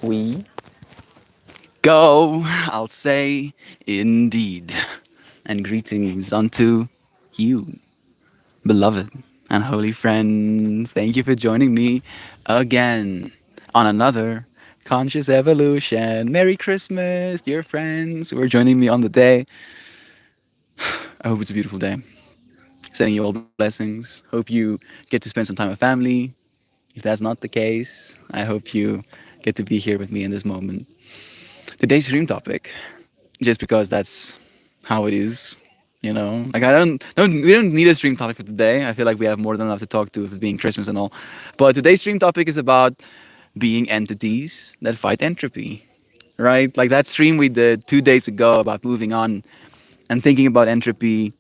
we go, I'll say, indeed. And greetings unto you, beloved and holy friends. Thank you for joining me again on another Conscious Evolution. Merry Christmas, dear friends who are joining me on the day. I hope it's a beautiful day. Sending you all blessings. Hope you get to spend some time with family. If that's not the case, I hope you get to be here with me in this moment. Today's dream topic, just because that's how it is, like I don't we don't need a stream topic for today. I feel like we have more than enough to talk to, with it being Christmas and all. But today's stream topic is about being entities that fight entropy, right? Like that stream we did 2 days ago about moving on and thinking about entropy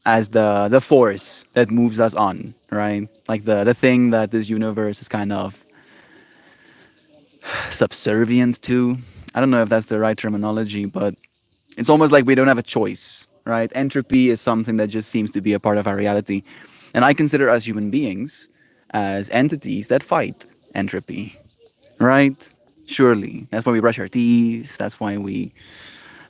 as the force that moves us on, right? Like the thing that this universe is kind of subservient to. I don't know if that's the right terminology, but it's almost like we don't have a choice, right? Entropy is something that just seems to be a part of our reality. And I consider us human beings as entities that fight entropy, right? Surely. That's why we brush our teeth. That's why we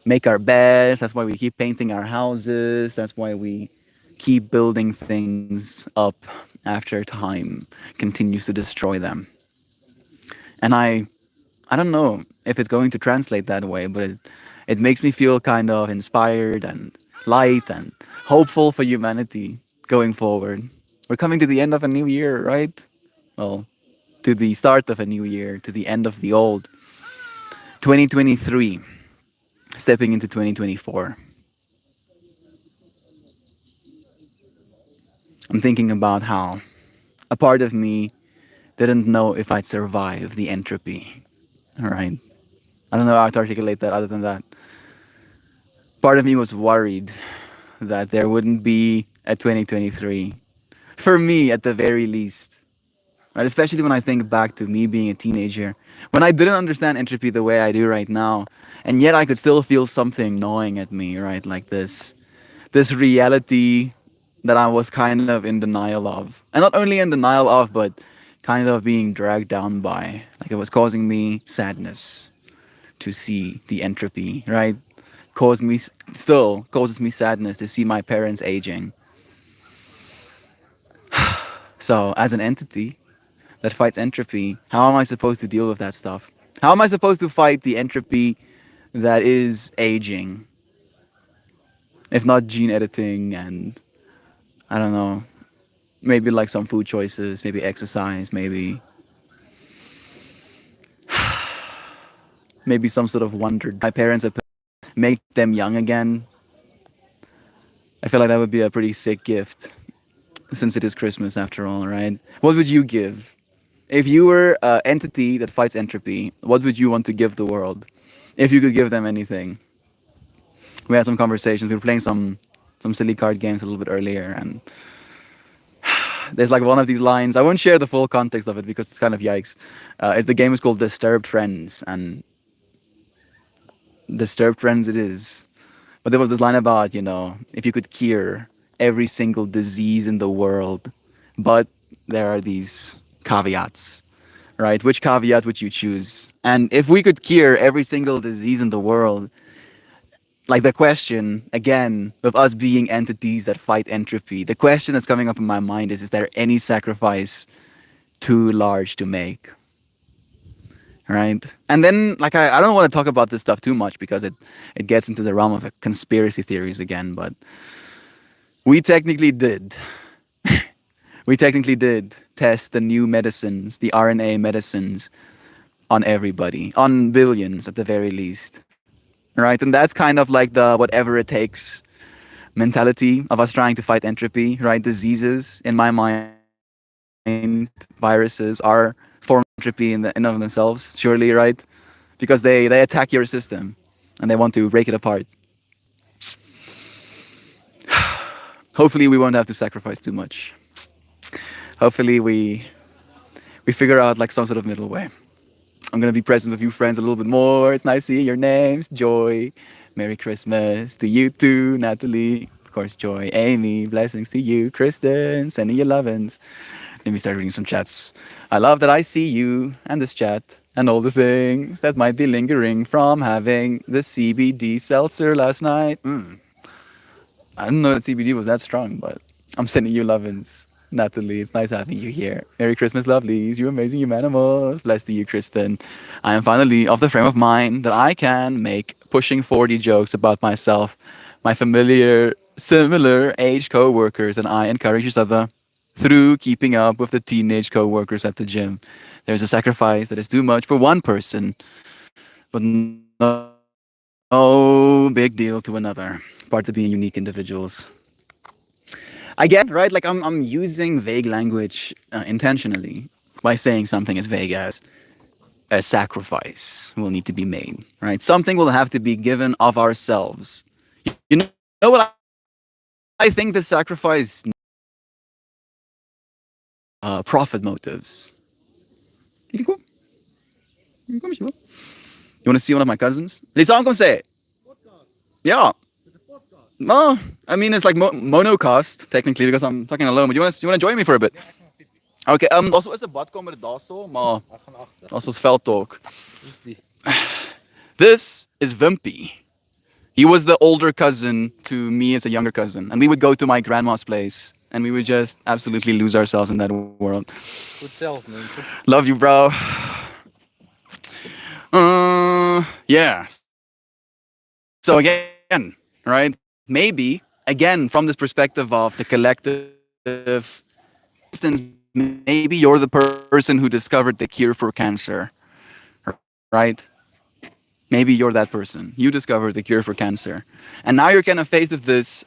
make our beds. That's why we keep painting our houses. That's why we keep building things up after time continues to destroy them. And I don't know if it's going to translate that way, but it makes me feel kind of inspired and light and hopeful for humanity going forward. We're coming to the end of a new year, right? Well, to the start of a new year, to the end of the old 2023, stepping into 2024. I'm thinking about how a part of me didn't know if I'd survive the entropy. All right. I don't know how to articulate that other than that. Part of me was worried that there wouldn't be a 2023. For me, at the very least. Right? Especially when I think back to me being a teenager, when I didn't understand entropy the way I do right now, and yet I could still feel something gnawing at me, right? Like this reality that I was kind of in denial of. And not only in denial of, but kind of being dragged down by. Like it was causing me sadness to see the entropy, right? Still causes me sadness to see my parents aging. So, as an entity that fights entropy, how am I supposed to deal with that stuff? How am I supposed to fight the entropy that is aging? If not gene editing and, I don't know, maybe like some food choices, maybe exercise, maybe some sort of wonder. My parents have make them young again. I feel like that would be a pretty sick gift, since it is Christmas after all, right? What would you give? If you were an entity that fights entropy, what would you want to give the world? If you could give them anything. We had some conversations. We were playing some silly card games a little bit earlier, and there's like one of these lines. I won't share the full context of it because it's kind of yikes. The game is called Disturbed Friends, and Disturbed Friends it is. But there was this line about, if you could cure every single disease in the world, but there are these caveats, right? Which caveat would you choose? And if we could cure every single disease in the world, like the question, again, of us being entities that fight entropy, the question that's coming up in my mind is there any sacrifice too large to make? Right? And then, like, I don't want to talk about this stuff too much because it gets into the realm of conspiracy theories again, but we technically did. We technically did test the new medicines, the RNA medicines, on everybody, on billions at the very least. Right? And that's kind of like the whatever it takes mentality of us trying to fight entropy, right? Diseases, in my mind, viruses are form of entropy in and of themselves, surely, right? Because they attack your system and they want to break it apart. Hopefully we won't have to sacrifice too much. Hopefully we figure out like some sort of middle way. I'm gonna be present with you friends a little bit more. It's nice seeing your names. Joy. Merry Christmas to you too, Natalie. Of course, Joy. Amy, blessings to you. Kristen, sending your lovin's. Let me start reading some chats. I love that I see you and this chat and all the things that might be lingering from having the CBD seltzer last night. I didn't know that CBD was that strong, but I'm sending you lovin's. Natalie, it's nice having you here. Merry Christmas, lovelies. You amazing humanimals. Blessed to you, Kristen. I am finally of the frame of mind that I can make pushing 40 jokes about myself. My familiar, similar age co-workers and I encourage each other through keeping up with the teenage co-workers at the gym. There's a sacrifice that is too much for one person, but no big deal to another. Part of being unique individuals. I get it, right? Like I'm using vague language intentionally by saying something as vague as a sacrifice will need to be made, right? Something will have to be given of ourselves. You know what I think the sacrifice profit motives. You can go. You can come, you want to see one of my cousins? Lisang come say. Yeah. No, I mean it's like monocast technically because I'm talking alone. But you want to join me for a bit? Okay. Also is 'n badkamer daarso, maar also is veldtalk. This is Vimpy. He was the older cousin to me as a younger cousin, and we would go to my grandma's place, and we would just absolutely lose ourselves in that world. Goed zelf, mensen. Love you, bro. Yeah. So again, right? Maybe again from this perspective of the collective instance, maybe you're the person who discovered the cure for cancer, right? Maybe you're that person. You discovered the cure for cancer, and now you're kind of faced with this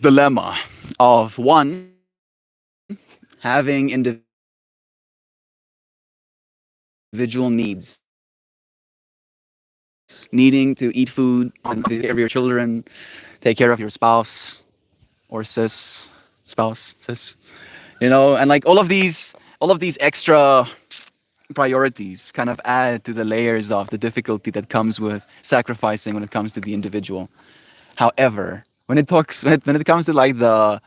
dilemma of one having individual needs, needing to eat food, take care of your children, take care of your spouse or sis, and like all of these extra priorities kind of add to the layers of the difficulty that comes with sacrificing when it comes to the individual. However, when it comes to like the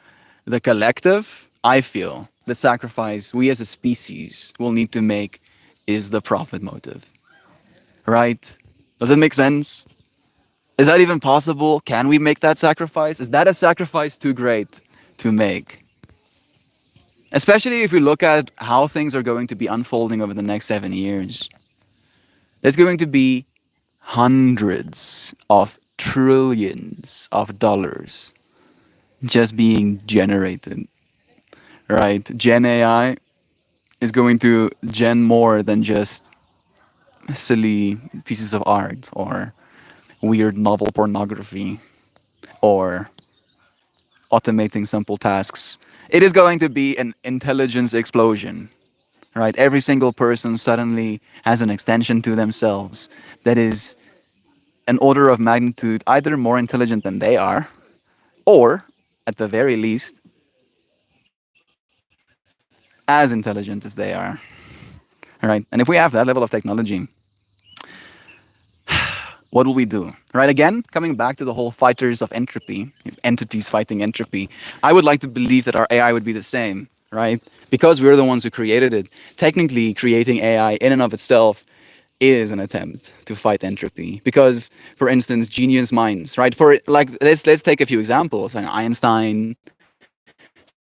collective, I feel the sacrifice we as a species will need to make is the profit motive. Right? Does it make sense? Is that even possible? Can we make that sacrifice? Is that a sacrifice too great to make? Especially if we look at how things are going to be unfolding over the next 7 years. There's going to be hundreds of trillions of dollars just being generated. Right? Gen AI is going to gen more than just silly pieces of art or weird novel pornography or automating simple tasks. It is going to be an intelligence explosion, right? Every single person suddenly has an extension to themselves that is an order of magnitude either more intelligent than they are, or at the very least, as intelligent as they are, right? And if we have that level of technology, what will we do? Right? Again, coming back to the whole fighters of entropy, entities fighting entropy, I would like to believe that our AI would be the same, right? Because we're the ones who created it. Technically, creating AI in and of itself is an attempt to fight entropy. Because, for instance, genius minds, right? For like, let's take a few examples, like Einstein,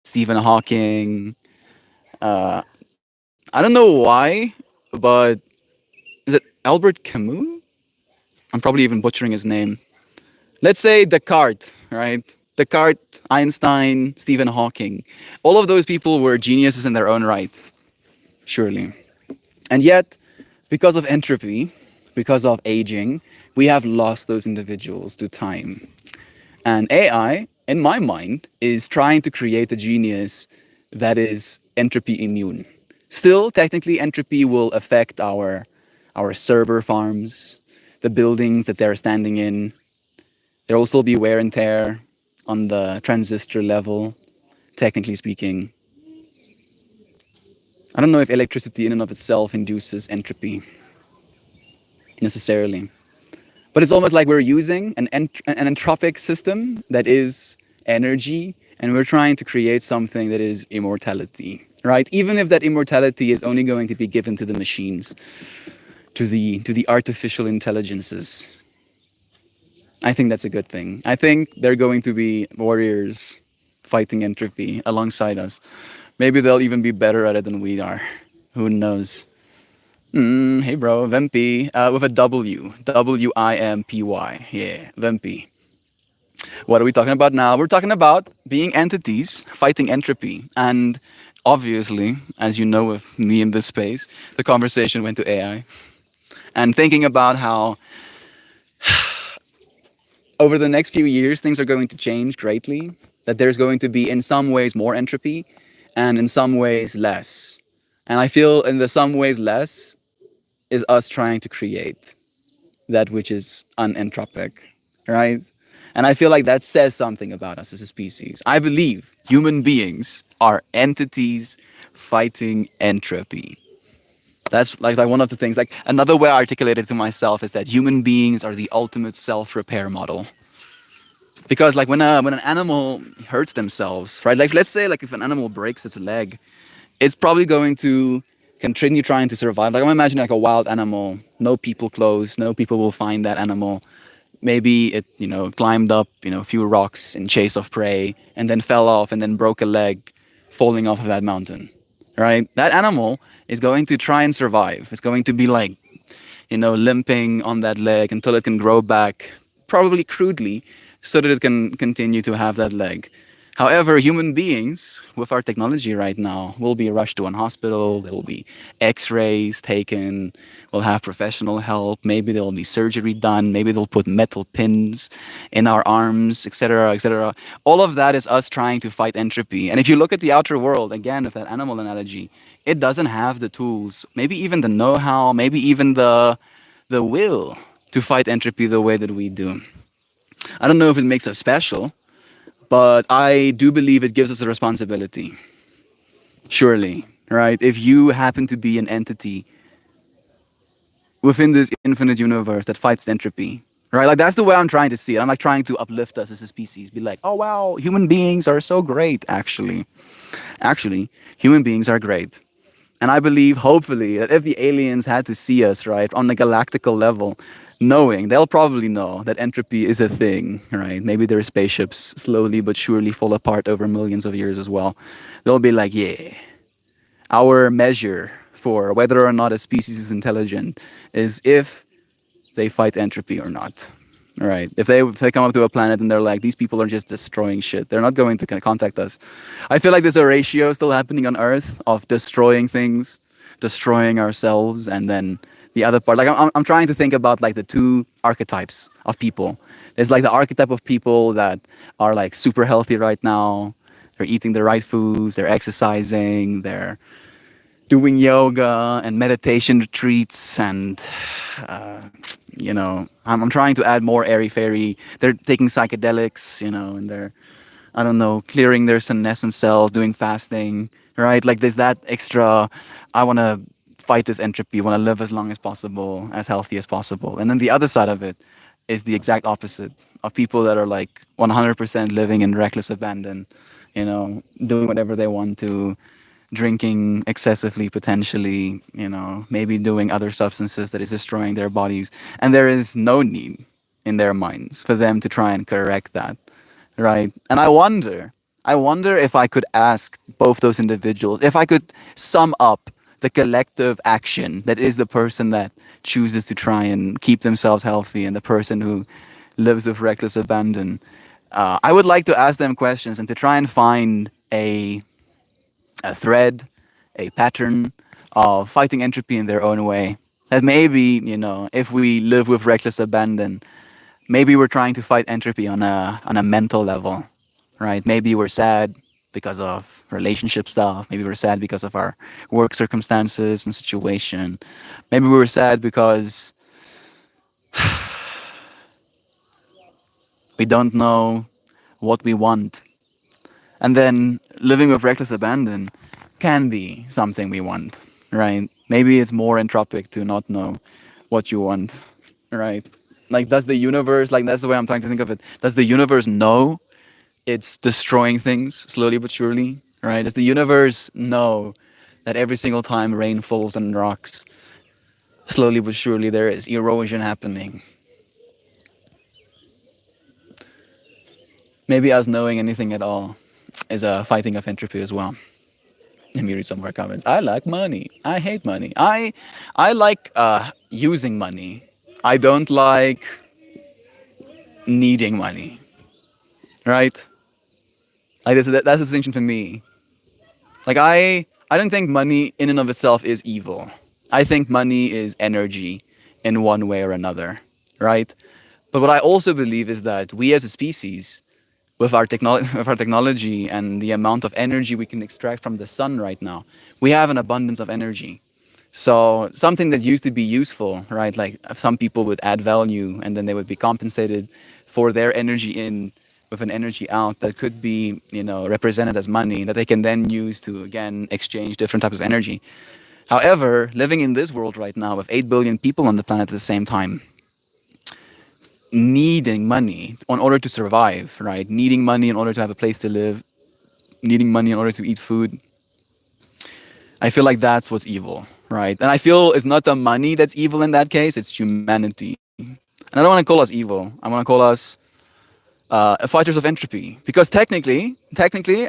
Stephen Hawking. I don't know why, but is it Albert Camus? I'm probably even butchering his name. Let's say Descartes, right? Descartes, Einstein, Stephen Hawking. All of those people were geniuses in their own right, surely. And yet, because of entropy, because of aging, we have lost those individuals to time. And AI, in my mind, is trying to create a genius that is entropy immune. Still, technically, entropy will affect our server farms, the buildings that they're standing in. There will still be wear and tear on the transistor level, technically speaking. I don't know if electricity in and of itself induces entropy necessarily. But it's almost like we're using an entropic system that is energy, and we're trying to create something that is immortality. right? Even if that immortality is only going to be given to the machines, to the artificial intelligences, I think that's a good thing. I think they're going to be warriors fighting entropy alongside us. Maybe they'll even be better at it than we are. Who knows? Hey, bro, Vempy, with a W. Wimpy. Yeah, Vempy. What are we talking about now? We're talking about being entities fighting entropy. And obviously, as you know, with me in this space, the conversation went to AI. And thinking about how over the next few years, things are going to change greatly, that there's going to be, in some ways, more entropy and in some ways, less. And I feel in the some ways less is us trying to create that which is unentropic, right? And I feel like that says something about us as a species. I believe human beings are entities fighting entropy. That's like one of the things. Like another way I articulate it to myself is that human beings are the ultimate self-repair model. Because like when an animal hurts themselves, right? Like let's say like if an animal breaks its leg, it's probably going to continue trying to survive. Like I'm imagining like a wild animal, no people close, no people will find that animal. Maybe it, climbed up, a few rocks in chase of prey and then fell off and then broke a leg falling off of that mountain. Right? That animal is going to try and survive. It's going to be like, limping on that leg until it can grow back, probably crudely, so that it can continue to have that leg. However, human beings, with our technology right now, will be rushed to an hospital. There will be x rays taken. We'll have professional help. Maybe there will be surgery done. Maybe they'll put metal pins in our arms, etc., etc. All of that is us trying to fight entropy. And if you look at the outer world, again, with that animal analogy, it doesn't have the tools, maybe even the know how, maybe even the will to fight entropy the way that we do. I don't know if it makes us special, but I do believe it gives us a responsibility. Surely, right? If you happen to be an entity within this infinite universe that fights entropy, right? Like that's the way I'm trying to see it. I'm like trying to uplift us as a species, be like, oh wow, human beings are so great. Actually, human beings are great. And I believe, hopefully, that if the aliens had to see us, right, on the galactical level, knowing, they'll probably know that entropy is a thing, right? Maybe their spaceships slowly but surely fall apart over millions of years as well. They'll be like, yeah, our measure for whether or not a species is intelligent is if they fight entropy or not. Right. If they come up to a planet and they're like, these people are just destroying shit, they're not going to contact us. I feel like there's a ratio still happening on Earth of destroying things, destroying ourselves, and then the other part. Like I'm trying to think about like the two archetypes of people. There's like the archetype of people that are like super healthy right now. They're eating the right foods, they're exercising, they're doing yoga and meditation retreats and I'm trying to add more airy fairy. They're taking psychedelics, and they're, I don't know, clearing their senescent cells, doing fasting, right? Like there's that extra, I want to fight this entropy, want to live as long as possible, as healthy as possible. And then the other side of it is the exact opposite of people that are like 100% living in reckless abandon, doing whatever they want to, drinking excessively potentially, maybe doing other substances that is destroying their bodies. And there is no need in their minds for them to try and correct that, right? And I wonder if I could ask both those individuals, if I could sum up the collective action that is the person that chooses to try and keep themselves healthy and the person who lives with reckless abandon. I would like to ask them questions and to try and find a thread, a pattern of fighting entropy in their own way. That maybe, if we live with reckless abandon, maybe we're trying to fight entropy on a mental level, right? Maybe we're sad because of relationship stuff. Maybe we're sad because of our work circumstances and situation. Maybe we were sad because we don't know what we want. And then living with reckless abandon can be something we want, right? Maybe it's more entropic to not know what you want, right? Like, does the universe, like, that's the way I'm trying to think of it. Does the universe know it's destroying things slowly but surely? right? Does the universe know that every single time rain falls on rocks, slowly but surely there is erosion happening? Maybe us knowing anything at all is a fighting of entropy as well. Let me read some more comments. I like money. I hate money. I like using money. I don't like needing money. Right? Like that's the distinction for me. Like I don't think money in and of itself is evil. I think money is energy in one way or another, right? But what I also believe is that we as a species, with our with our technology and the amount of energy we can extract from the sun right now, we have an abundance of energy. So something that used to be useful, right? Like some people would add value and then they would be compensated for their energy in with an energy out that could be, represented as money that they can then use to again exchange different types of energy. However, living in this world right now with 8 billion people on the planet at the same time, needing money in order to survive, right? Needing money in order to have a place to live, needing money in order to eat food, I feel like that's what's evil, right? And I feel it's not the money that's evil in that case, it's humanity. And I don't want to call us evil. I want to call us fighters of entropy. Because technically,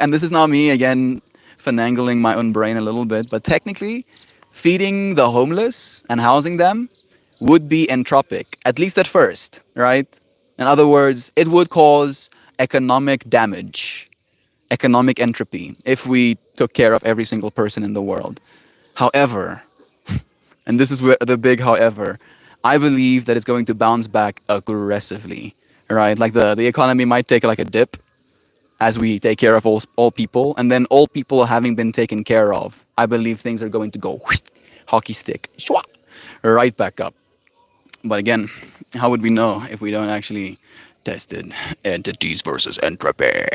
and this is now me again finagling my own brain a little bit, but technically, feeding the homeless and housing them would be entropic, at least at first, right? In other words, it would cause economic damage, economic entropy, if we took care of every single person in the world. However, and this is where the big however, I believe that it's going to bounce back aggressively, right? Like the economy might take like a dip as we take care of all people, and then all people having been taken care of, I believe things are going to go hockey stick, shwa, right back up. But again, how would we know if we don't actually test it? Entities versus entropy.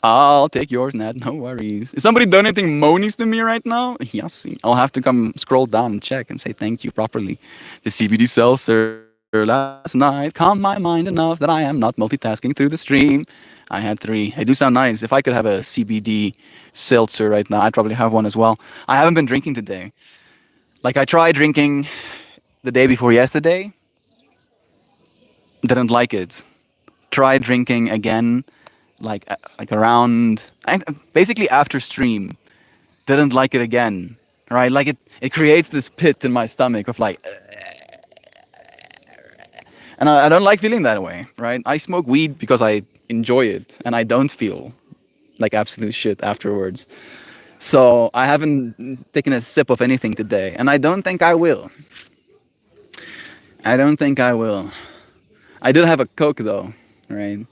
I'll take yours, Nat. No worries. Is somebody donating monies to me right now? Yes. I'll have to come scroll down and check and say thank you properly. The CBD seltzer last night calmed my mind enough that I am not multitasking through the stream. I had 3. They do sound nice. If I could have a CBD seltzer right now, I'd probably have one as well. I haven't been drinking today. Like I tried drinking the day before yesterday, didn't like it. Tried drinking again like around basically after stream, didn't like it again, right? Like it creates this pit in my stomach of like, and I don't like feeling that way, right? I smoke weed because I enjoy it and I don't feel like absolute shit afterwards. So I haven't taken a sip of anything today, and I don't think I will. I don't think I will. I did have a Coke though, right?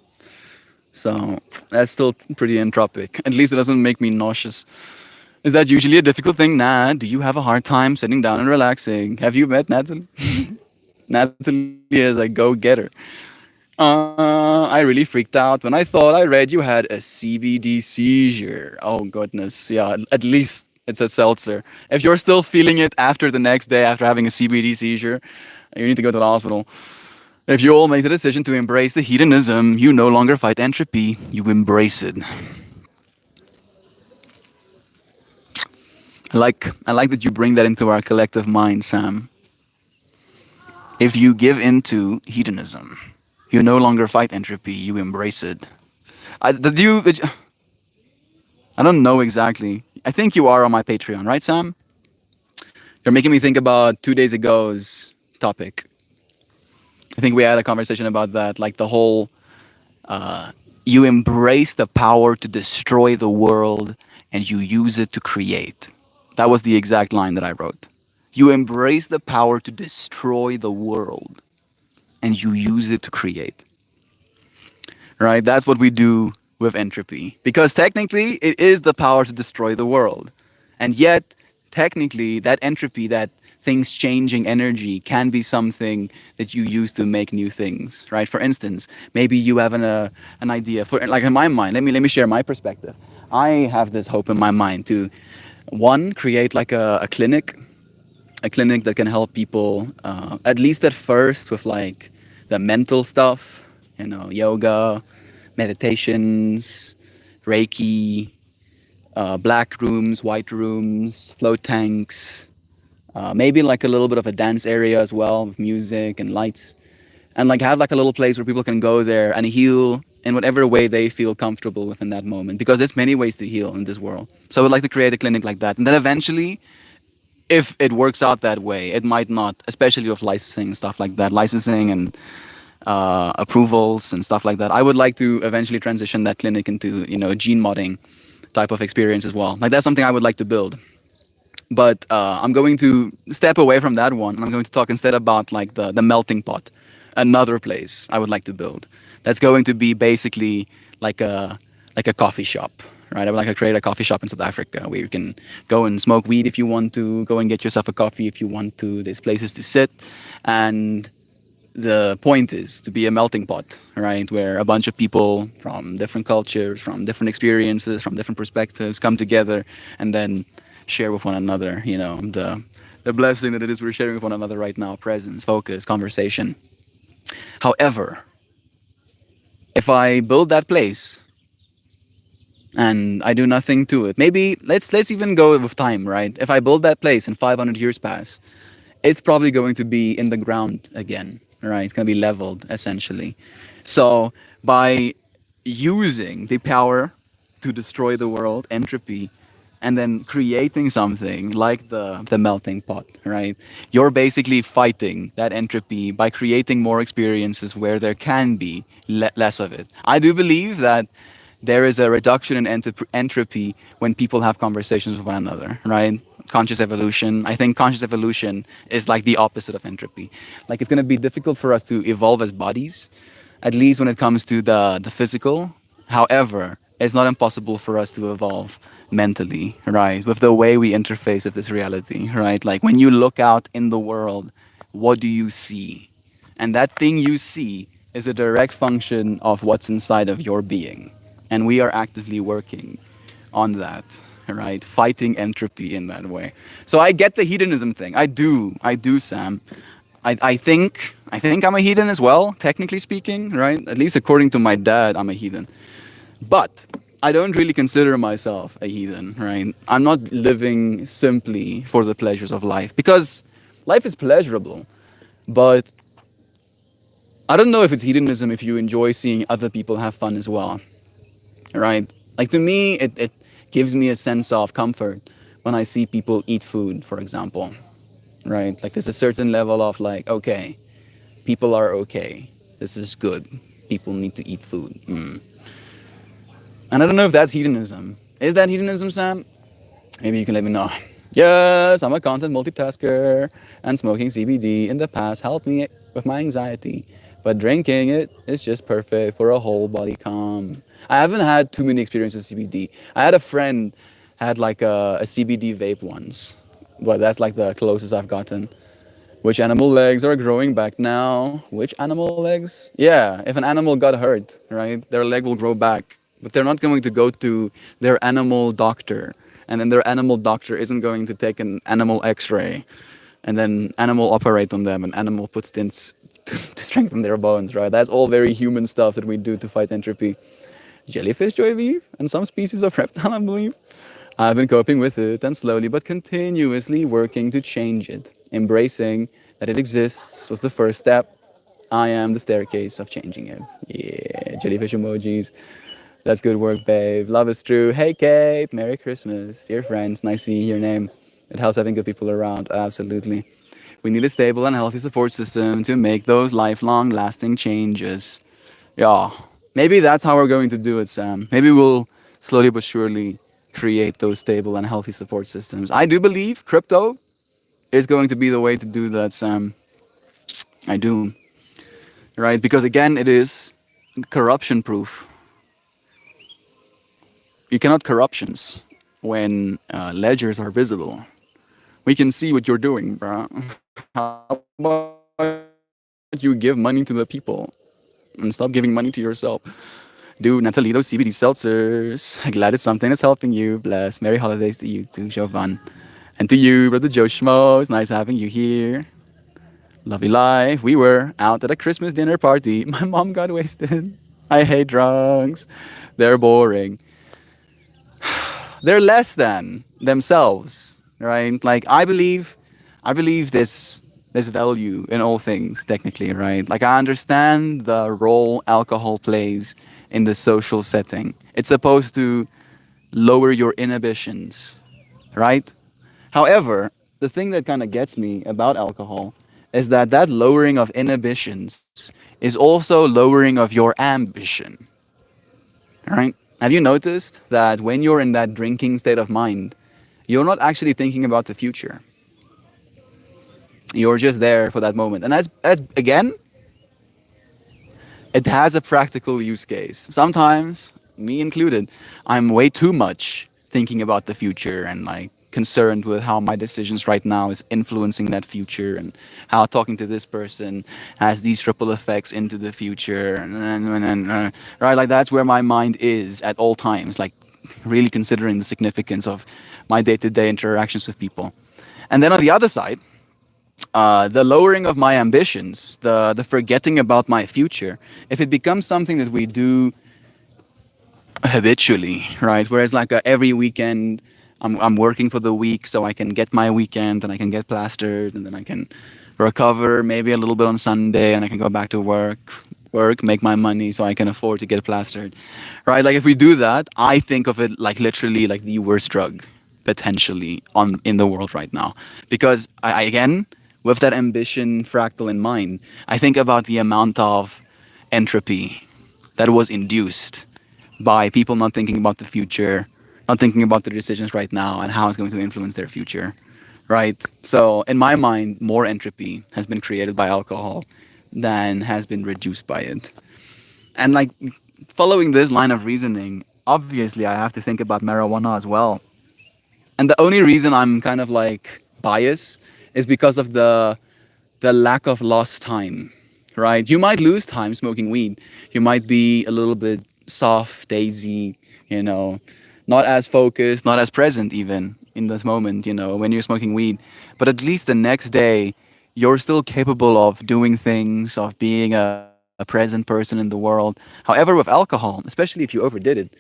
So that's still pretty entropic. At least it doesn't make me nauseous. Is that usually a difficult thing? Nah. Do you have a hard time sitting down and relaxing? Have you met Natalie? Natalie is a go-getter. I really freaked out when I thought I read you had a CBD seizure. Oh goodness, yeah. At least it's a seltzer. If you're still feeling it after the next day after having a CBD seizure, you need to go to the hospital. If you all make the decision to embrace the hedonism, you no longer fight entropy, you embrace it. I like that you bring that into our collective mind, Sam. If you give into hedonism, you no longer fight entropy, you embrace it. I don't know exactly. I think you are on my Patreon, right, Sam? You're making me think about 2 days ago's topic. I think we had a conversation about that, like the whole you embrace the power to destroy the world and you use it to create. That was the exact line that I wrote. You embrace the power to destroy the world and you use it to create. Right? That's what we do with entropy. Because technically, it is the power to destroy the world. And yet, technically, that entropy, that things changing energy, can be something that you use to make new things. Right? For instance, maybe you have an idea. For like in my mind, let me share my perspective. I have this hope in my mind to one create like a clinic that can help people at least at first with like the mental stuff, yoga, meditations, Reiki, black rooms, white rooms, float tanks, maybe like a little bit of a dance area as well with music and lights, and like have like a little place where people can go there and heal in whatever way they feel comfortable with in that moment, because there's many ways to heal in this world. So I would like to create a clinic like that, and then eventually, if it works out that way, it might not, especially with licensing and stuff like that, licensing and approvals and stuff like that. I would like to eventually transition that clinic into, you know, gene modding type of experience as well. Like that's something I would like to build. But I'm going to step away from that one, and I'm going to talk instead about like the melting pot, another place I would like to build. That's going to be basically like a coffee shop, right? I would like to create a coffee shop in South Africa where you can go and smoke weed if you want to, go and get yourself a coffee if you want to. There's places to sit, and the point is to be a melting pot, right? Where a bunch of people from different cultures, from different experiences, from different perspectives come together and then share with one another, you know, the blessing that it is we're sharing with one another right now, presence, focus, conversation. However, if I build that place and I do nothing to it, maybe let's even go with time, right? If I build that place and 500 years pass, it's probably going to be in the ground again, right? It's going to be leveled essentially. So by using the power to destroy the world, entropy, and then creating something like the melting pot, right? You're basically fighting that entropy by creating more experiences where there can be less of it. I do believe that there is a reduction in entropy when people have conversations with one another, right? Conscious evolution. I think conscious evolution is like the opposite of entropy. Like it's going to be difficult for us to evolve as bodies, at least when it comes to the physical. However, it's not impossible for us to evolve mentally, right? With the way we interface with this reality, right? Like when you look out in the world, what do you see? And that thing you see is a direct function of what's inside of your being. And we are actively working on that, right? Fighting entropy in that way. So I get the hedonism thing. I do, Sam. I think I'm a heathen as well, technically speaking, right? At least according to my dad, I'm a heathen. But I don't really consider myself a heathen, right? I'm not living simply for the pleasures of life, because life is pleasurable, but I don't know if it's hedonism if you enjoy seeing other people have fun as well, right? Like to me, it gives me a sense of comfort when I see people eat food, for example, right? Like there's a certain level of like, okay, people are okay. This is good. People need to eat food. And I don't know if that's hedonism. Is that hedonism, Sam? Maybe you can let me know. Yes, I'm a constant multitasker, and smoking CBD in the past helped me with my anxiety. But drinking it is just perfect for a whole body calm. I haven't had too many experiences with CBD. I had a friend had like a CBD vape once, but that's like the closest I've gotten. Which animal legs are growing back now? Which animal legs? Yeah, if an animal got hurt, right, their leg will grow back. But they're not going to go to their animal doctor. And then their animal doctor isn't going to take an animal x ray and then animal operate on them and animal put stints to strengthen their bones, right? That's all very human stuff that we do to fight entropy. Jellyfish, do I believe? And some species of reptile, I believe. I've been coping with it and slowly but continuously working to change it. Embracing that it exists was the first step. I am the staircase of changing it. Yeah, jellyfish emojis. That's good work, babe. Love is true. Hey, Kate. Merry Christmas. Dear friends, nice seeing your name. It helps having good people around. Absolutely. We need a stable and healthy support system to make those lifelong lasting changes. Yeah. Maybe that's how we're going to do it, Sam. Maybe we'll slowly but surely create those stable and healthy support systems. I do believe crypto is going to be the way to do that, Sam. I do. Right? Because again, it is corruption proof. You cannot corruptions when ledgers are visible. We can see what you're doing, bro. How about you give money to the people and stop giving money to yourself? Dude, Natalie, those CBD seltzers. Glad it's something that's helping you. Bless. Merry holidays to you too, Jovan. And to you, brother Joe Schmo. It's nice having you here. Lovely life. We were out at a Christmas dinner party. My mom got wasted. I hate drunks. They're boring. they're less than themselves, right? Like I believe this value in all things technically, right? Like I understand the role alcohol plays in the social setting. It's supposed to lower your inhibitions, right? However, the thing that kind of gets me about alcohol is that that lowering of inhibitions is also lowering of your ambition, right? Have you noticed that when you're in that drinking state of mind, you're not actually thinking about the future? You're just there for that moment. And that's again, it has a practical use case. Sometimes, me included, I'm way too much thinking about the future and like concerned with how my decisions right now is influencing that future and how talking to this person has these ripple effects into the future and right, like that's where my mind is at all times, like really considering the significance of my day-to-day interactions with people. And then on the other side, the lowering of my ambitions, the forgetting about my future, if it becomes something that we do habitually, right? Whereas like every weekend, I'm working for the week so I can get my weekend and I can get plastered and then I can recover maybe a little bit on Sunday and I can go back to work, make my money so I can afford to get plastered, right? Like if we do that, I think of it like literally like the worst drug potentially on in the world right now, because I again with that ambition fractal in mind, I think about the amount of entropy that was induced by people not thinking about the future, not thinking about their decisions right now and how it's going to influence their future, right? So, in my mind, more entropy has been created by alcohol than has been reduced by it. And, like, following this line of reasoning, obviously, I have to think about marijuana as well. And the only reason I'm kind of like biased is because of the lack of lost time, right? You might lose time smoking weed. You might be a little bit soft, daisy, you know, not as focused, not as present even in this moment, when you're smoking weed. But at least the next day, you're still capable of doing things, of being a present person in the world. However, with alcohol, especially if you overdid it,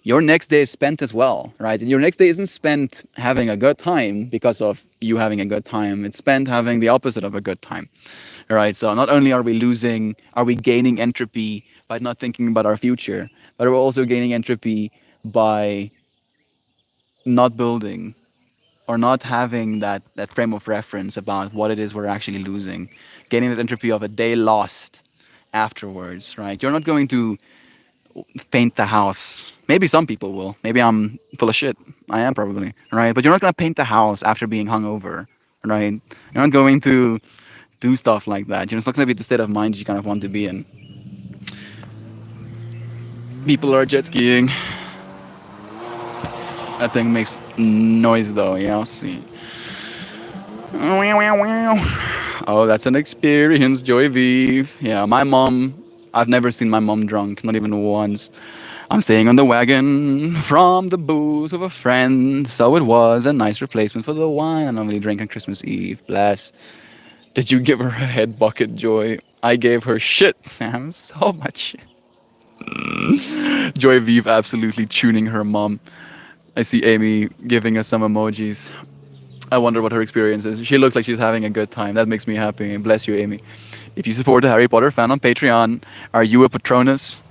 your next day is spent as well, right? And your next day isn't spent having a good time because of you having a good time. It's spent having the opposite of a good time, right? So not only are we gaining entropy by not thinking about our future, but we're also gaining entropy by not building or not having that frame of reference about what it is we're actually losing. Gaining that entropy of a day lost afterwards, right? You're not going to paint the house. Maybe some people will. Maybe I'm full of shit. I am probably, right? But you're not gonna paint the house after being hungover, right? You're not going to do stuff like that. You're just not gonna be the state of mind you kind of want to be in. People are jet skiing. That thing makes noise though. Yeah, I'll see. Oh, that's an experience, Joy Vive. Yeah, my mom. I've never seen my mom drunk, not even once. I'm staying on the wagon from the booze of a friend, so it was a nice replacement for the wine I normally drink on Christmas Eve. Bless. Did you give her a head bucket, Joy? I gave her shit, Sam. So much shit. Joy Vive absolutely tuning her mom. I see Amy giving us some emojis. I wonder what her experience is. She looks like she's having a good time. That makes me happy. Bless you, Amy. If you support a Harry Potter fan on Patreon, are you a Patronus?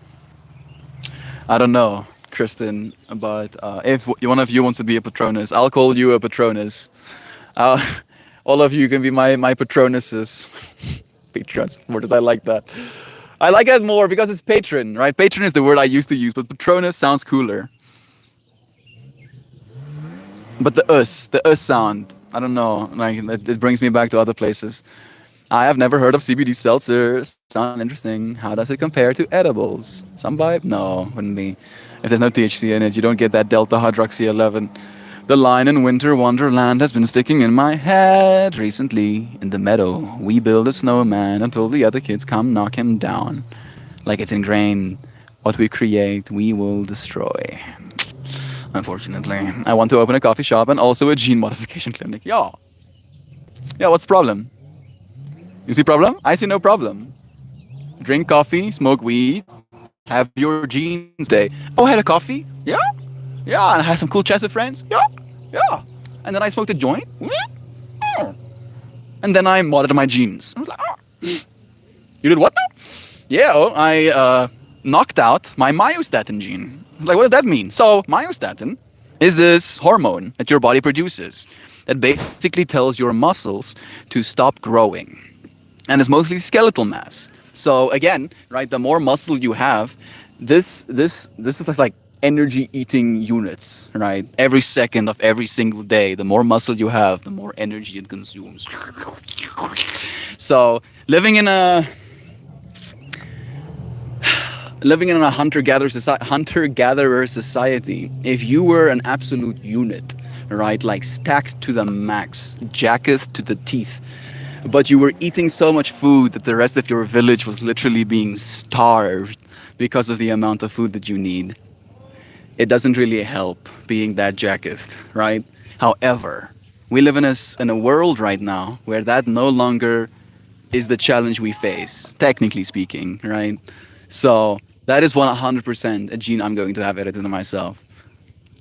I don't know, Kristen, but if one of you wants to be a Patronus, I'll call you a Patronus. Uh, all of you can be my Patronuses. Patreon supporters, I like that. I like it more because it's patron, right? Patron is the word I used to use, but Patronus sounds cooler. But the sound, I don't know, like it brings me back to other places. I have never heard of CBD seltzer. Sound interesting. How does it compare to edibles? Some vibe? No, wouldn't be. If there's no THC in it, you don't get that delta hydroxy 11. The line in Winter Wonderland has been sticking in my head recently. In the meadow, we build a snowman until the other kids come knock him down. Like it's ingrained. What we create, we will destroy. Unfortunately, I want to open a coffee shop and also a gene modification clinic. Yeah, what's the problem? You see problem? I see no problem. Drink coffee, smoke weed, have your genes day. Oh, I had a coffee? Yeah? Yeah, and I had some cool chats with friends. Yeah, yeah. And then I smoked a joint. Yeah. And then I modded my genes. I was like, oh, you did what now? Yeah, oh, I knocked out my myostatin gene. I was like, what does that mean? So, myostatin is this hormone that your body produces that basically tells your muscles to stop growing. And it's mostly skeletal mass. So again, right, the more muscle you have, this is like energy eating units, right? Every second of every single day, the more muscle you have, the more energy it consumes. So living in a hunter gatherer society, if you were an absolute unit, right, like stacked to the max, jacketh to the teeth, but you were eating so much food that the rest of your village was literally being starved because of the amount of food that you need, it doesn't really help being that jacketh, right? However, we live in a world right now where that no longer is the challenge we face, technically speaking, right? So that is 100% a gene I'm going to have edited in myself.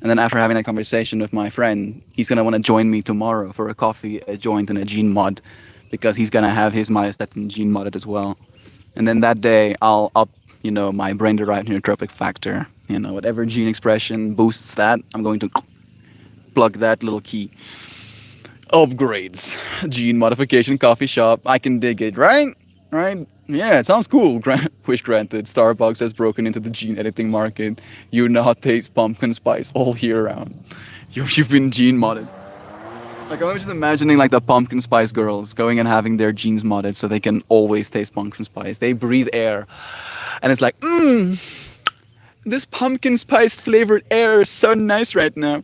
And then after having that conversation with my friend, he's gonna want to join me tomorrow for a coffee, a joint, and a gene mod, because he's gonna have his myostatin gene modded as well. And then that day, I'll up, my brain-derived neurotrophic factor. Whatever gene expression boosts that, I'm going to plug that little key. Upgrades, gene modification coffee shop. I can dig it, right? Right? Yeah, it sounds cool. Wish granted. Starbucks has broken into the gene editing market. You now taste pumpkin spice all year round. You've been gene modded. Like I'm just imagining like the pumpkin spice girls going and having their genes modded so they can always taste pumpkin spice. They breathe air, and it's like, this pumpkin spice flavored air is so nice right now.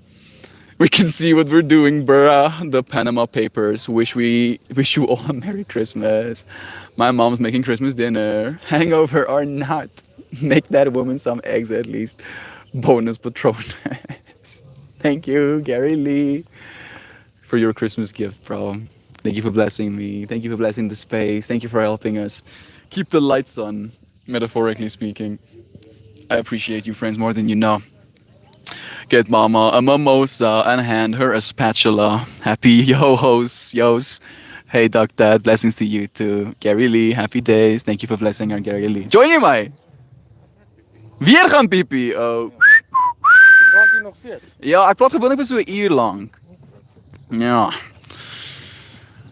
We can see what we're doing, bruh. The Panama Papers. Wish you all a Merry Christmas. My mom's making Christmas dinner. Hangover or not, make that woman some eggs at least. Bonus Patronus. Thank you, Gary Lee, for your Christmas gift, bro. Thank you for blessing me. Thank you for blessing the space. Thank you for helping us keep the lights on, metaphorically speaking. I appreciate you, friends, more than you know. Get mama a mimosa and hand her a spatula. Happy yo-hos, yos. Hey, Duck Dad, blessings to you too. Gary Lee, happy days. Thank you for blessing our Gary Lee. Join je mij? Weer gaan pipi. Oh. Praat hij nog steeds? Ja, ik praat gewoon even zo'n uur lang. Ja.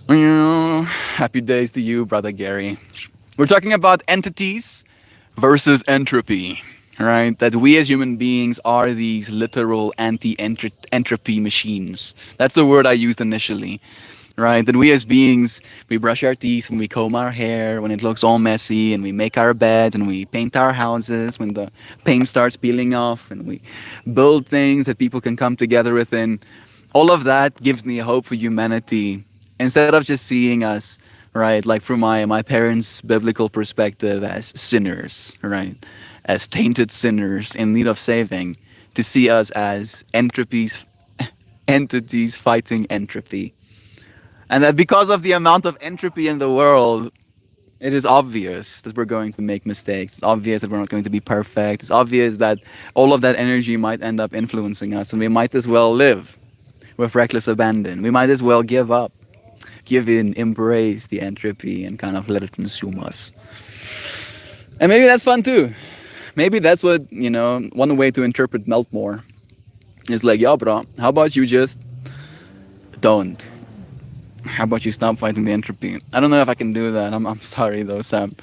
Ja. Happy days to you, brother Gary. We're talking about entities versus entropy, right? That we as human beings are these literal anti-entropy machines. That's the word I used initially, right? That we as beings, we brush our teeth and we comb our hair when it looks all messy, and we make our bed and we paint our houses when the paint starts peeling off, and we build things that people can come together within. All of that gives me hope for humanity. Instead of just seeing us, right, like from my parents' biblical perspective, as sinners, right, as tainted sinners in need of saving, to see us as entities fighting entropy. And that because of the amount of entropy in the world, it is obvious that we're going to make mistakes. It's obvious that we're not going to be perfect. It's obvious that all of that energy might end up influencing us, and we might as well live with reckless abandon. We might as well give up, give in, embrace the entropy, and kind of let it consume us. And maybe that's fun too. Maybe that's what, one way to interpret Meltmore is like, yo, bro, how about you just don't? How about you stop fighting the entropy? I don't know if I can do that. I'm sorry though, Sam.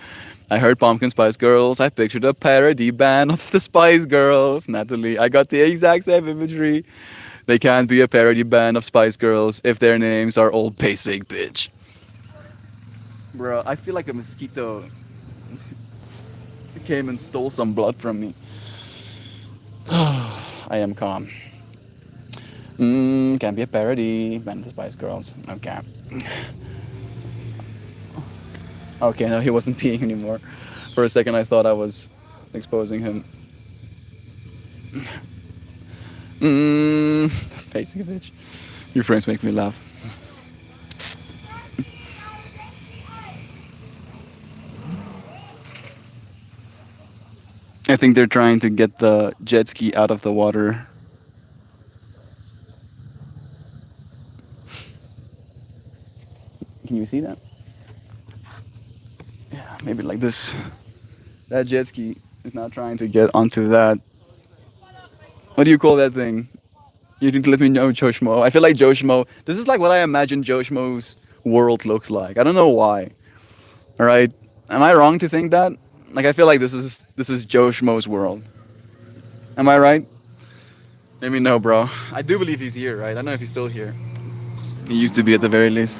I heard Pumpkin Spice Girls. I pictured a parody band of the Spice Girls. Natalie, I got the exact same imagery. They can't be a parody band of Spice Girls if their names are all basic, bitch. Bro, I feel like a mosquito came and stole some blood from me. I am calm. Can't be a parody band of the Spice Girls. Okay. Okay, no, he wasn't peeing anymore. For a second, I thought I was exposing him. Basic bitch. Your friends make me laugh. I think they're trying to get the jet ski out of the water you see that? Yeah, maybe like this. That jet ski is now trying to get onto that. What do you call that thing? You need to let me know, Joe Schmo. I feel like Joe Schmo. This is like what I imagine Joe Schmo's world looks like. I don't know why. All right, am I wrong to think that? Like I feel like this is Joe Schmo's world. Am I right? Let me know, bro. I do believe he's here, right? I don't know if he's still here. He used to be at the very least.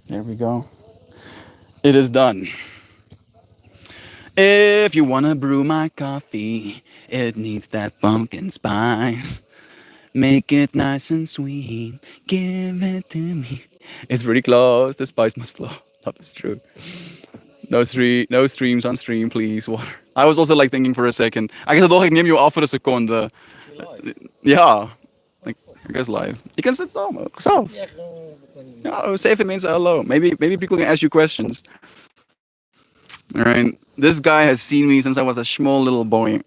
There we go. It is done. If you wanna brew my coffee, it needs that pumpkin spice. Make it nice and sweet. Give it to me. It's pretty close. The spice must flow. That is true. No streams on stream, please. Water. I was also like thinking for a second. I guess toch, ik neem jou af voor een seconde. Ja. Like, I guess live. You can sit down. Zelfs. Ja, say even mensen hello. Maybe people can ask you questions. All right. This guy has seen me since I was a small little boy.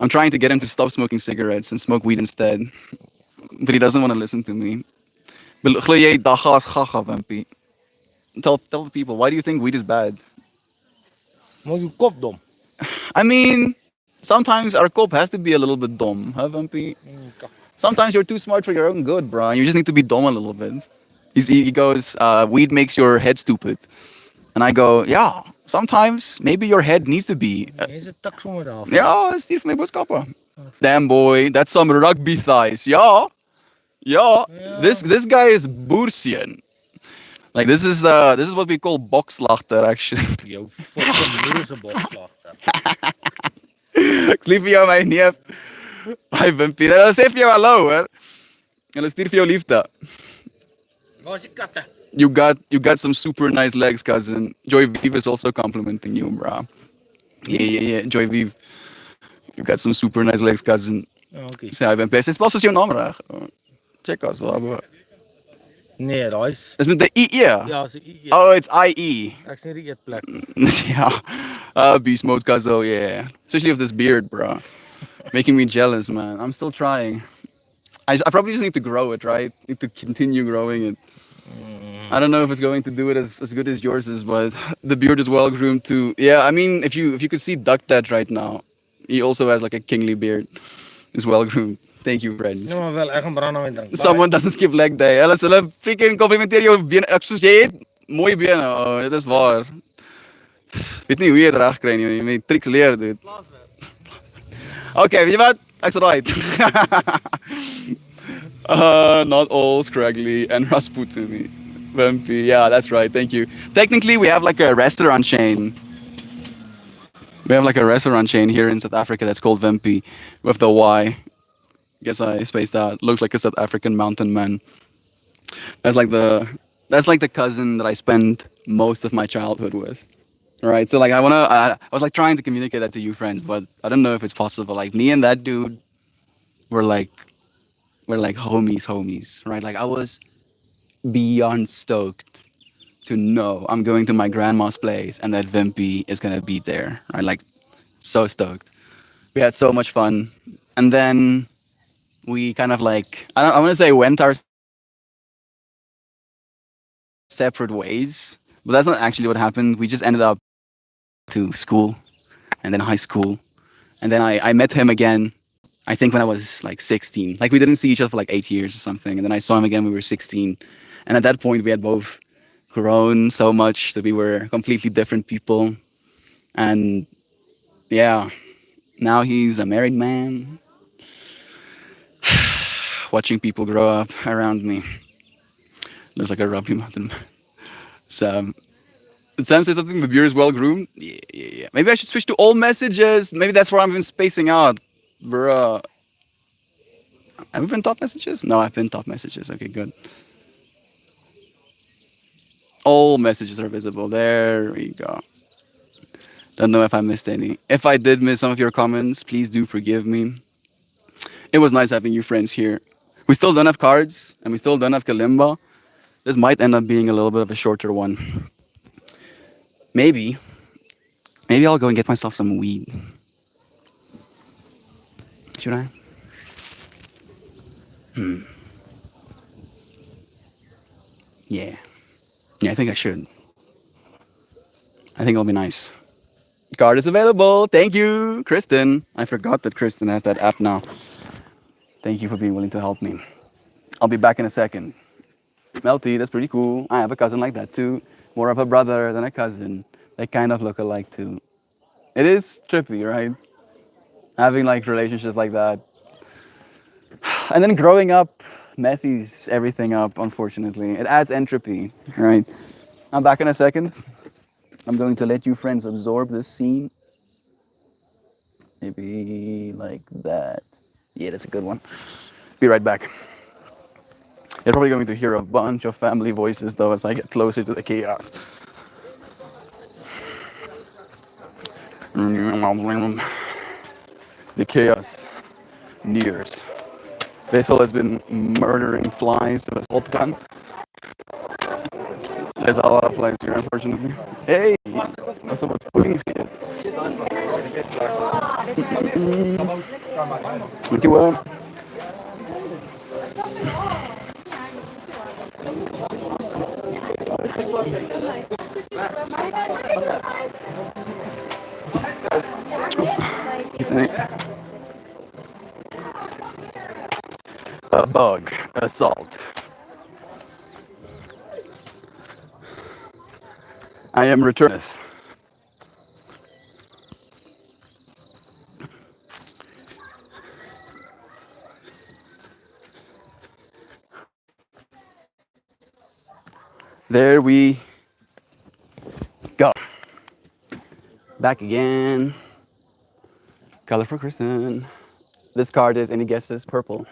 I'm trying to get him to stop smoking cigarettes and smoke weed instead. But he doesn't want to listen to me. Glo jy dagga as gaga, Wimpy? Tell the people, why do you think weed is bad? Maar je kop dom. I mean, sometimes our cop has to be a little bit dumb, huh, Wimpy? Sometimes you're too smart for your own good, bro. You just need to be dumb a little bit. He goes, weed makes your head stupid. And I go, yeah, sometimes maybe your head needs to be. Is het tak sommer daar? Ja, dat is die van mijn boodschappen. Damn boy, that's some rugby thighs. Ja, this guy is Boersian. Like this is what we call bokslachter actually. Jou fucking moeder se bokslachter. Ek lief vir jou my neef. Hi Wimpy. Hulle sê vir jou hallo hoor. Hulle stuur vir jou liefde. Waar is die katte? You got some super nice legs, cousin. Joy Vive is also complimenting you, bro. Yeah. Joy Vive. You got some super nice legs, cousin. Okay. Sê hy Wimpy. Dis pas as jou naam reg. Check us daar. Nee, daai is Is met 'n IE. ja, is 'n IE. Oh, it's IE. Ek sien die eetplek. Yeah. Beast mode, cuzzo, yeah. Especially with this beard, bro. Making me jealous, man. I'm still trying. I probably just need to grow it, right? Need to continue growing it. I don't know if it's going to do it as good as yours is, but the beard is well groomed too. Yeah, I mean, if you could see Duck Dad right now, he also has like a kingly beard. It's well groomed. Thank you, friends. Nee, maar wel, ek gaan brandewyn drink. Someone doesn't skip leg day. Hulle freaking complimenteer jou bene. Ek soos jy het mooi bene. Oh, dit is waar. Weet nie hoe jy dit reg kry nie. Jy moet tricks leer, dude. Okay, weet jy wat? Ek's right. Not all scraggly and Rasputin. Wimpy. Yeah, that's right. Thank you. Technically, we have like a restaurant chain. We have like a restaurant chain here in South Africa that's called Wimpy with the Y. Guess I spaced out. Looks like a South African mountain man. That's like the cousin that I spent most of my childhood with. All right. So like I was like trying to communicate that to you friends, but I don't know if it's possible. Like me and that dude were like homies, right? Like I was beyond stoked to know I'm going to my grandma's place and that Wimpy is gonna be there. Right? Like so stoked. We had so much fun. And then we kind of like I want to say went our separate ways, but that's not actually what happened. We just ended up to school and then high school, and then I met him again. I think when I was like 16. Like we didn't see each other for like 8 years or something, and then I saw him again when we were 16. And at that point, we had both grown so much that we were completely different people. And yeah, now he's a married man. Watching people grow up around me. Looks like a rugby mountain. So, did Sam say something? The beard is well groomed? Yeah. Maybe I should switch to all messages. Maybe that's where I'm even spacing out. Bruh. Have we been top messages? No, I've been top messages. Okay, good. All messages are visible. There we go. Don't know if I missed any. If I did miss some of your comments, please do forgive me. It was nice having you friends here. We still don't have cards, and we still don't have Kalimba. This might end up being a little bit of a shorter one. Maybe. Maybe I'll go and get myself some weed. Should I? Yeah. Yeah, I think I should. I think it'll be nice. Card is available. Thank you, Kristen. I forgot that Kristen has that app now. Thank you for being willing to help me. I'll be back in a second. Melty, that's pretty cool. I have a cousin like that too. More of a brother than a cousin. They kind of look alike too. It is trippy, right? Having like relationships like that. And then growing up messes everything up, unfortunately. It adds entropy, right? I'm back in a second. I'm going to let you friends absorb this scene. Maybe like that. Yeah, that's a good one. Be right back. You're probably going to hear a bunch of family voices though as I get closer to the chaos. The chaos nears. Vessel has been murdering flies with a salt gun. There's a lot of flies here, unfortunately. Hey, what's up with pudding? Dankjewel. A bug assault. I am returneth. There we go. Back again. Color for Kristen. This card is, any guesses? Purple.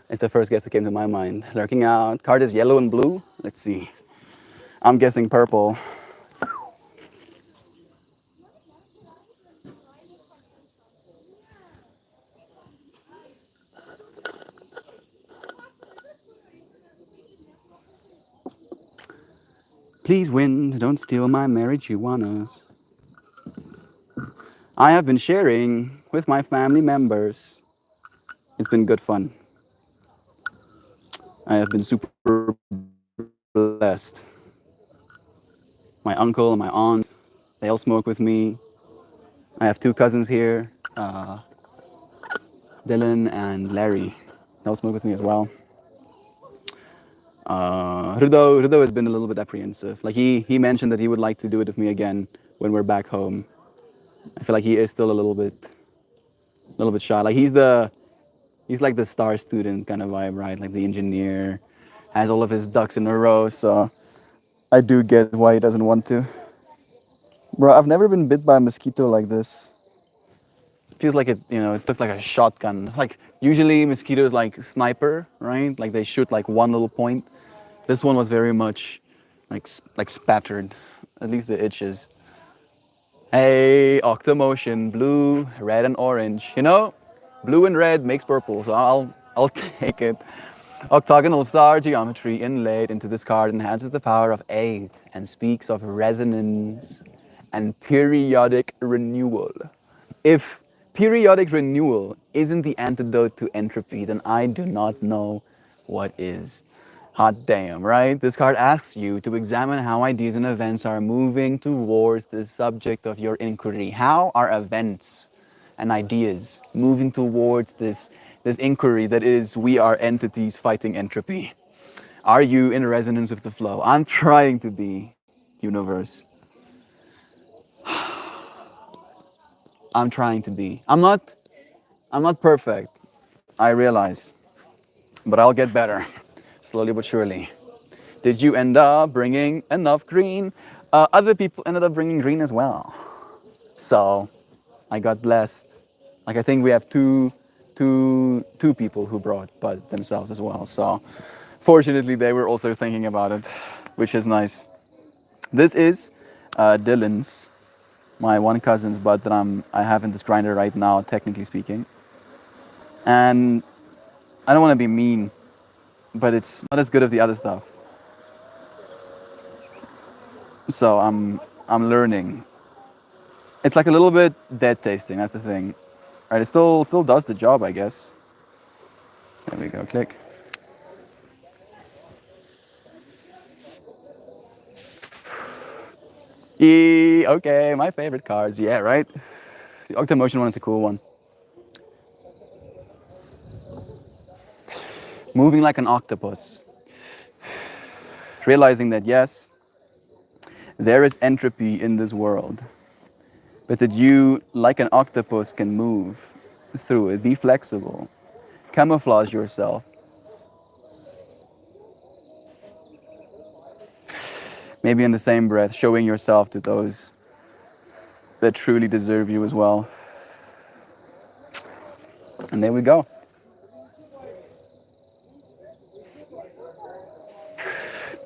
It's the first guess that came to my mind. Lurking out. Card is yellow and blue. Let's see. I'm guessing purple. Please, wind, don't steal my marijuanas. I have been sharing with my family members. It's been good fun. I have been super blessed. My uncle and my aunt, they all smoke with me. I have two cousins here, Dylan and Larry. They all smoke with me as well. Rudo has been a little bit apprehensive. Like he mentioned that he would like to do it with me again when we're back home. I feel like he is still a little bit shy. Like he's like the star student kind of vibe, right? Like the engineer, has all of his ducks in a row. So I do get why he doesn't want to. Bro, I've never been bit by a mosquito like this. Feels like it took like a shotgun. Like usually mosquitoes like sniper, right? Like they shoot like one little point. This one was very much like spattered. At least the itches. Hey, Octomotion, blue, red, and orange. Blue and red makes purple, so I'll take it. Octagonal star geometry inlaid into this card enhances the power of 8 and speaks of resonance and periodic renewal. If periodic renewal isn't the antidote to entropy, then I do not know what is. Hot damn, right? This card asks you to examine how ideas and events are moving towards the subject of your inquiry. How are events and ideas moving towards this inquiry that is, we are entities fighting entropy? Are you in resonance with the flow? I'm trying to be, universe. I'm trying to be. I'm not perfect. I realize, but I'll get better, slowly but surely. Did you end up bringing enough green? Other people ended up bringing green as well. So I got blessed. Like I think we have two people who brought but themselves as well. So fortunately, they were also thinking about it, which is nice. This is Dylan's, my one cousin's bud that I have in this grinder right now, technically speaking. And I don't want to be mean, but it's not as good as the other stuff. So I'm learning. It's like a little bit dead tasting. That's the thing. Right? It still does the job, I guess. There we go. Click. Okay, my favorite cards. Yeah, right. The Octamotion one is a cool one. Moving like an octopus. Realizing that yes, there is entropy in this world, but that you, like an octopus, can move through it. Be flexible. Camouflage yourself. Maybe in the same breath, showing yourself to those that truly deserve you as well. And there we go.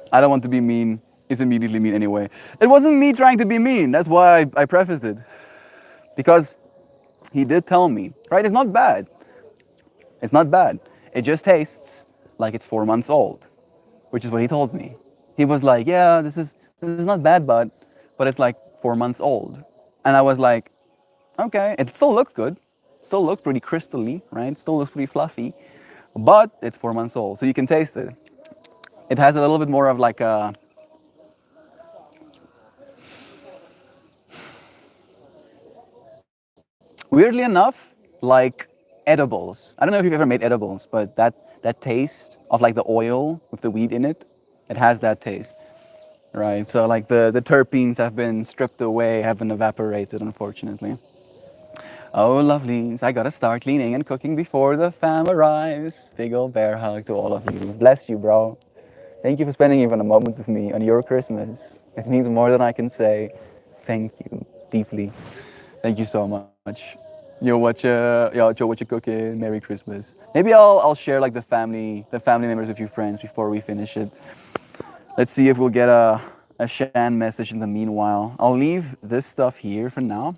I don't want to be mean. Is immediately mean anyway. It wasn't me trying to be mean. That's why I prefaced it. Because he did tell me, right? It's not bad. It's not bad. It just tastes like it's 4 months old, which is what he told me. He was like, yeah, this is not bad, but it's like 4 months old. And I was like, okay, it still looks good. Still looks pretty crystally, right? Still looks pretty fluffy, but it's 4 months old, so you can taste it. It has a little bit more of like a weirdly enough, like edibles. I don't know if you've ever made edibles, but that taste of like the oil with the weed in it, it has that taste, right? So like the terpenes have been stripped away, have been evaporated, unfortunately. Oh, lovelies, I gotta start cleaning and cooking before the fam arrives. Big old bear hug to all of you. Bless you, bro. Thank you for spending even a moment with me on your Christmas. It means more than I can say. Thank you deeply. Thank you so much. Yo, what you cooking? Merry Christmas. Maybe I'll share like the family members with you friends before we finish it. Let's see if we'll get a Shan message in the meanwhile. I'll leave this stuff here for now.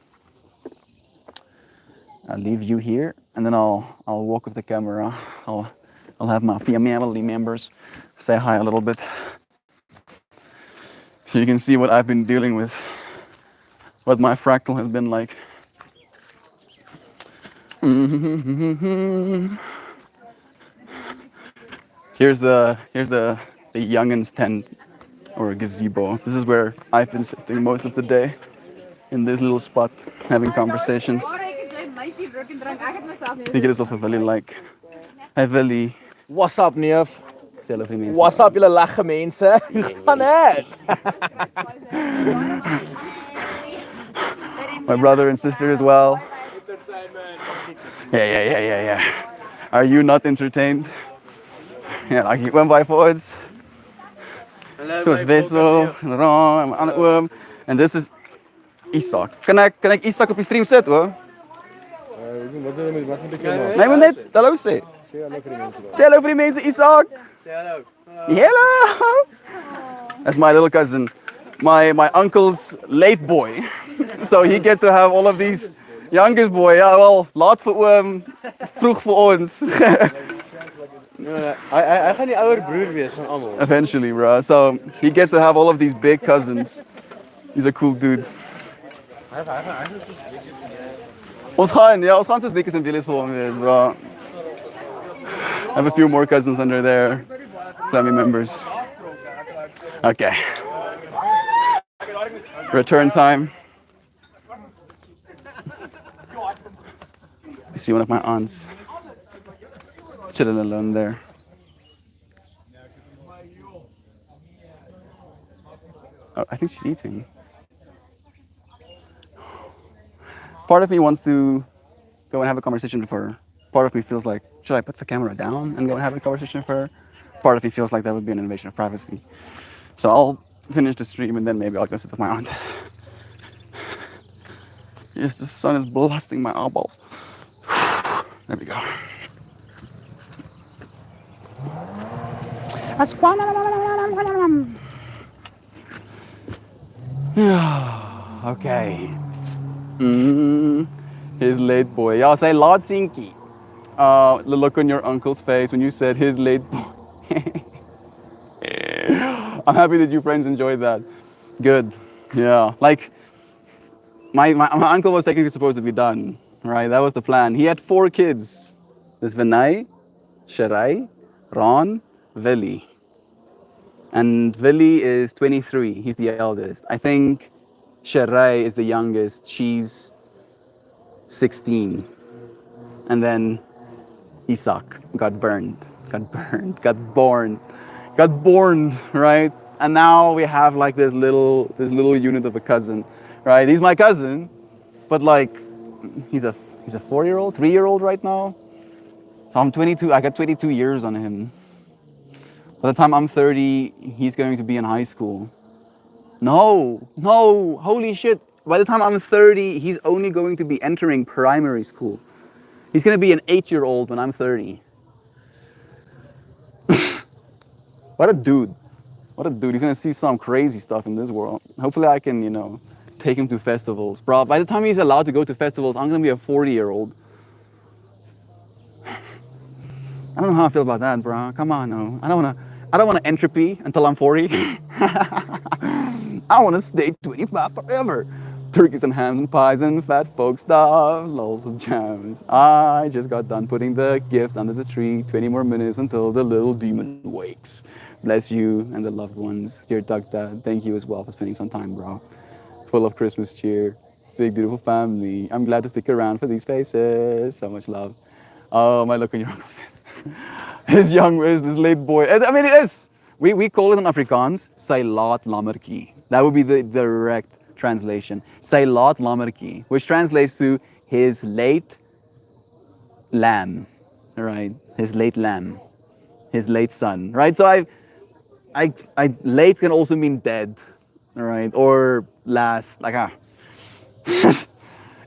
I'll leave you here, and then I'll walk with the camera. I'll have my family members say hi a little bit, so you can see what I've been dealing with, what my fractal has been like. Here's the youngins tent or a gazebo. This is where I've been sitting most of the day, in this little spot, having conversations. Think it is of a valley like a valley. What's up, neef? Sê hallo vir die mense. What's up, julle legge mense? Hoe gaan dit? My brother and sister as well. Yeah. Are you not entertained? Ja, like ek oom by forwards. Soos Wessel, Laurent, my ander oom. And this is Isak. Kan ek Isak op die stream sit hoor? Nee, moet net hallo sê. Sê hallo vir die mense, Isak. Say hello. Hello. That's my little cousin. My uncle's late boy. So he gets to have all of these youngest boy. Ja, wel, laat vir oom, vroeg vir ons. Hy gaan die ouer broer wees van almal. Eventually, bro. So he gets to have all of these big cousins. He's a cool dude. Ons gaan soos Nikus en Willis vir hom wees, bro. I have a few more cousins under there, family members. Okay. Return time. I see one of my aunts chilling alone there. Oh, I think she's eating. Part of me wants to go and have a conversation with her. Part of me feels like, should I put the camera down and go and have a conversation with her? Part of me feels like that would be an invasion of privacy. So I'll finish the stream and then maybe I'll go sit with my aunt. Yes, the sun is blasting my eyeballs. There we go. Okay. His late boy. Ja, say laat seentjie. The look on your uncle's face when you said his late boy. I'm happy that you friends enjoyed that. Good. Yeah. Like, my uncle was technically supposed to be done, right? That was the plan. He had 4 kids. There's Vinay, Sharai, Ron, Vili. And Vili is 23. He's the eldest. I think Sharai is the youngest. She's 16. And then Isak got born, right? And now we have like this little unit of a cousin, right? He's my cousin, but like he's a 4-year-old, 3-year-old right now. So I'm 22. I got 22 years on him. By the time I'm 30, he's going to be in high school. No, holy shit. By the time I'm 30, he's only going to be entering primary school. He's going to be an 8-year-old when I'm 30. What a dude. What a dude. He's going to see some crazy stuff in this world. Hopefully I can, take him to festivals. Bro, by the time he's allowed to go to festivals, I'm going to be a 40-year-old. I don't know how I feel about that, bro. Come on, no. I don't want to entropy until I'm 40. I want to stay 25 forever. Turkeys and hams and pies and fat folk stuff, loads of jams. I just got done putting the gifts under the tree. 20 more minutes until the little demon wakes. Bless you and the loved ones. Dear Duck Dad, thank you as well for spending some time, bro. Full of Christmas cheer. Big, beautiful family. I'm glad to stick around for these faces. So much love. Oh, my look on your uncle's face. This late boy. I mean, it is. We call it in Afrikaans, Sailaat Lammertjie. That would be the direct translation. Sailaat Lammertjie, which translates to his late lamb, right? His late lamb, his late son, right? So late can also mean dead, right? Or last, it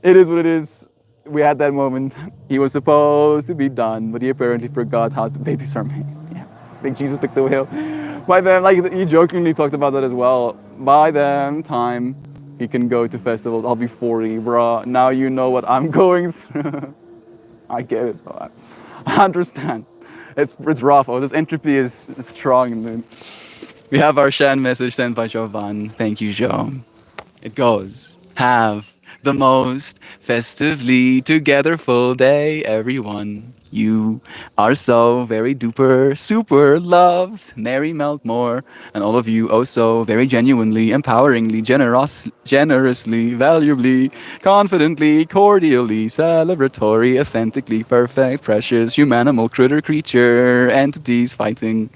is what it is. We had that moment. He was supposed to be done, but he apparently forgot how to babysit me. Yeah, I think Jesus took the wheel. By then, you jokingly talked about that as well. By then time, he can go to festivals. I'll be 40, bro. Now you know what I'm going through. I get it, bro. I understand. It's rough. Oh, this entropy is strong. Dude. We have our Shan message sent by Jovan. Thank you, Joe. It goes, have the most festively together full day, everyone. You are so very duper super loved, Mary Meltmore, and all of you oh so very genuinely, empoweringly, generously, valuably, confidently, cordially, celebratory, authentically, perfect, precious, humanimal, critter, creature, entities fighting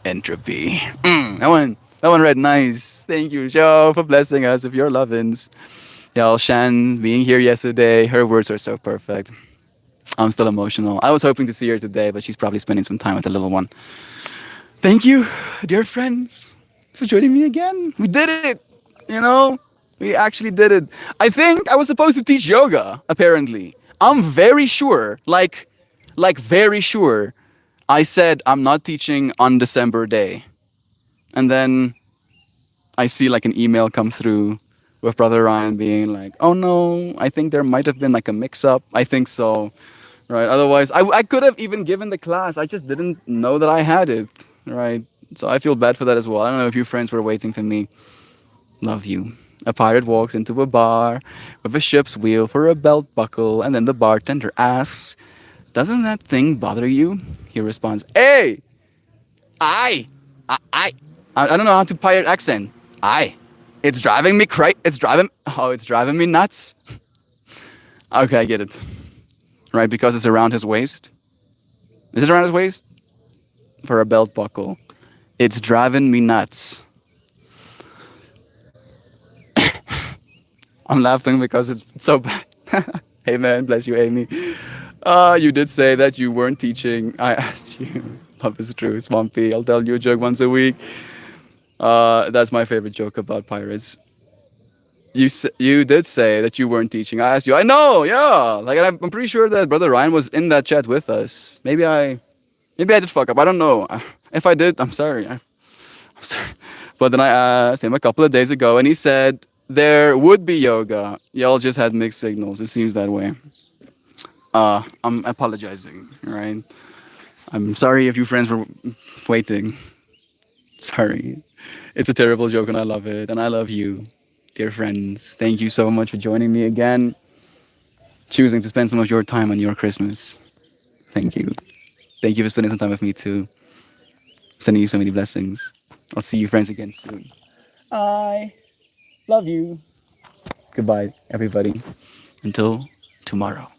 entropy. That one read nice. Thank you, Joe, for blessing us with your lovin's. Y'all, Shan being here yesterday, her words are so perfect. I'm still emotional. I was hoping to see her today, but she's probably spending some time with the little one. Thank you, dear friends, for joining me again. We did it, you know? We actually did it. I think I was supposed to teach yoga, apparently. I'm very sure, very sure, I said I'm not teaching on December day. And then I see like an email come through with Brother Ryan being like, oh no, I think there might have been like a mix up. I think so. Right. Otherwise, I could have even given the class. I just didn't know that I had it. Right. So I feel bad for that as well. I don't know if you friends were waiting for me. Love you. A pirate walks into a bar with a ship's wheel for a belt buckle, and then the bartender asks, doesn't that thing bother you? He responds, hey, I, I don't know how to pirate accent. It's driving me it's driving me nuts. Okay, I get it. Right, because it's around his waist. Is it around his waist? For a belt buckle. It's driving me nuts. I'm laughing because it's so bad. Hey man, bless you, Amy. You did say that you weren't teaching. I asked you. Love is true, Swampy. I'll tell you a joke once a week. That's my favorite joke about pirates. You did say that you weren't teaching. I asked you. I know, yeah. Like I'm pretty sure that Brother Ryan was in that chat with us. Maybe I did fuck up. I don't know. If I did, I'm sorry. I'm sorry. But then I asked him a couple of days ago, and he said there would be yoga. Y'all just had mixed signals. It seems that way. I'm apologizing. Right. I'm sorry if you friends were waiting. Sorry. It's a terrible joke, and I love it, and I love you. dear friends, thank you so much for joining me again, choosing to spend some of your time on your Christmas. Thank you. Thank you for spending some time with me too. Sending you so many blessings. I'll see you friends again soon. I love you. Goodbye, everybody. Until tomorrow.